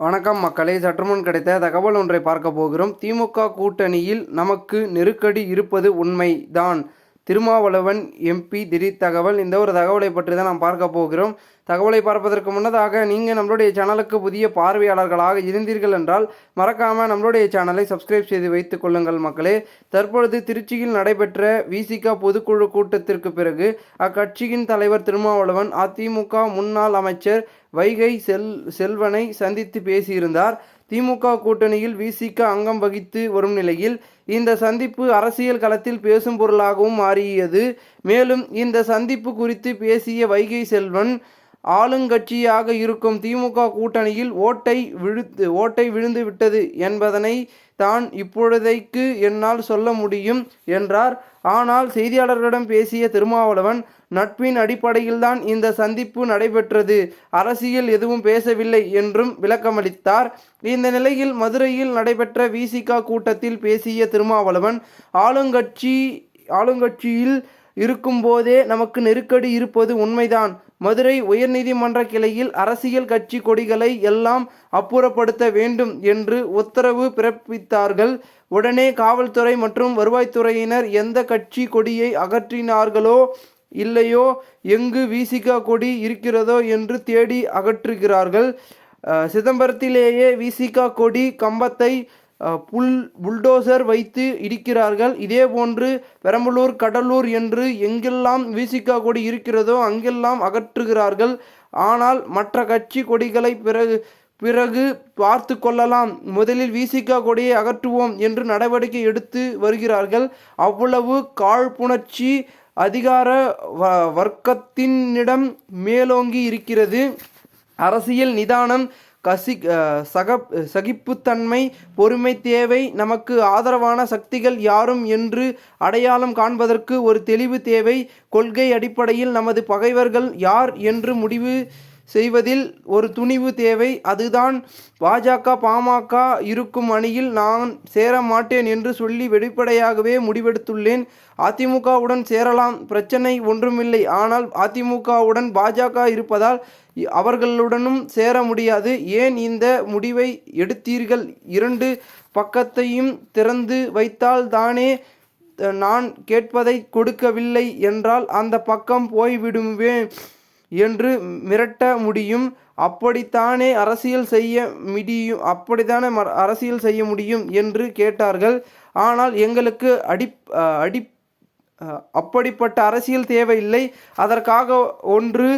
வணக்கம் மக்களே, சற்றுமுன் கிடைத்த தகவல் ஒன்றை பார்க்க போகிறோம். திமுக கூட்டணியில் நமக்கு நெருக்கடி இருப்பது உண்மைதான். திருமாவளவன் எம்பி திடீர் தகவல். இந்த ஒரு தகவலை பற்றி தான் நாம் பார்க்க போகிறோம். தகவலை பார்ப்பதற்கு முன்னதாக நீங்கள் நம்மளுடைய சேனலுக்கு புதிய பார்வையாளர்களாக இருந்தீர்கள் என்றால் மறக்காமல் நம்மளுடைய சேனலை சப்ஸ்கிரைப் செய்து வைத்துக் கொள்ளுங்கள் மக்களே. தற்பொழுது திருச்சியில் நடைபெற்ற விசிக பொதுக்குழு கூட்டத்திற்கு பிறகு அக்கட்சியின் தலைவர் திருமாவளவன் அதிமுக முன்னாள் அமைச்சர் வைகை செல்வனை சந்தித்து பேசியிருந்தார். திமுக கூட்டணியில் விசிக அங்கம் வகித்து வரும் நிலையில் இந்த சந்திப்பு அரசியல் களத்தில் பேசும் பொருளாகவும் மாறியது. மேலும் இந்த சந்திப்பு குறித்து பேசிய வைகை செல்வன், ஆளுங்கட்சியாக இருக்கும் திமுக கூட்டணியில் ஓட்டை விழுந்து விட்டது என்பதனை தான் இப்பொழுதைக்கு என்னால் சொல்ல முடியும் என்றார். ஆனால் செய்தியாளர்களிடம் பேசிய திருமாவளவன், நட்பின் அடிப்படையில்தான் இந்த சந்திப்பு நடைபெற்றது, அரசியல் எதுவும் பேசவில்லை என்றும் விளக்கமளித்தார். இந்த நிலையில் மதுரையில் நடைபெற்ற விசிக கூட்டத்தில் பேசிய திருமாவளவன், ஆளுங்கட்சியில் இருக்கும்போதே நமக்கு நெருக்கடி இருப்பது உண்மைதான். மதுரை உயர்நீதிமன்ற கிளையில் அரசியல் கட்சி கொடிகளை எல்லாம் அப்புறப்படுத்த வேண்டும் என்று உத்தரவு பிறப்பித்தார்கள். உடனே காவல்துறை மற்றும் வருவாய்த்துறையினர் எந்த கட்சி கொடியை அகற்றினார்களோ இல்லையோ, எங்கு விசிக கொடி இருக்கிறதோ என்று தேடி அகற்றுகிறார்கள். சிதம்பரத்திலேயே விசிக கொடி கம்பத்தை புல்டோசர் வைத்து இடிக்கிறார்கள். இதேபோன்று பெரம்பலூர், கடலூர் என்று எங்கெல்லாம் விசிக கொடி இருக்கிறதோ அங்கெல்லாம் அகற்றுகிறார்கள். ஆனால் மற்ற கட்சி கொடிகளை பிறகு பார்த்து கொள்ளலாம், முதலில் விசிக கொடியை அகற்றுவோம் என்று நடவடிக்கை எடுத்து வருகிறார்கள். அவ்வளவு காழ்ப்புணர்ச்சி அதிகார வர்க்கத்தினிடம் மேலோங்கி இருக்கிறது. அரசியல் நிதானம், சகிப்புத்தன்மை, பொறுமை தேவை. நமக்கு ஆதரவான சக்திகள் யாரும் என்று அடையாளம் காண்பதற்கு ஒரு தெளிவு தேவை. கொள்கை அடிப்படையில் நமது பகைவர்கள் யார் என்று முடிவு செய்வதில் ஒரு துணிவு தேவை. அதுதான் பாஜக பாமக இருக்கும் அணியில் நான் சேர மாட்டேன் என்று சொல்லி வெளிப்படையாகவே முடிவெடுத்துள்ளேன். அதிமுகவுடன் சேரலாம், பிரச்சனை ஒன்றுமில்லை. ஆனால் அதிமுகவுடன் பாஜக இருப்பதால் அவர்களுடனும் சேர முடியாது. ஏன் இந்த முடிவை எடுத்தீர்கள்? இரண்டு பக்கத்தையும் திறந்து வைத்தால் தானே நான் கேட்பதை கொடுக்கவில்லை என்றால் அந்த பக்கம் போய்விடுவேன் என்று மிரட்ட முடியும். அப்படித்தானே அரசியல் செய்ய முடியும் என்று கேட்டார்கள். ஆனால் எங்களுக்கு அப்படிப்பட்ட அரசியல் தேவையில்லை. அதற்காக ஒன்று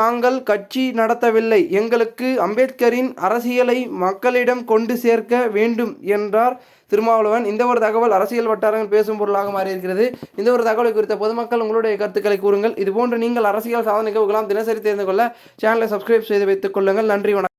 நாங்கள் கட்சி நடத்தவில்லை. எங்களுக்கு அம்பேத்கரின் அரசியலை மக்களிடம் கொண்டு சேர்க்க வேண்டும் என்றார் திருமாவளவன். இந்த ஒரு தகவல் அரசியல் வட்டாரங்கள் பேசும் பொருளாக மாறியிருக்கிறது. இந்த ஒரு தகவலை குறித்த பொதுமக்கள் உங்களுடைய கருத்துக்களை கூறுங்கள். இதுபோன்று நீங்கள் அரசியல் சாதனை நிகழ்வுகளாம் தினசரி தெரிந்து கொள்ள சேனலை சப்ஸ்கிரைப் செய்து வைத்துக் கொள்ளுங்கள். நன்றி, வணக்கம்.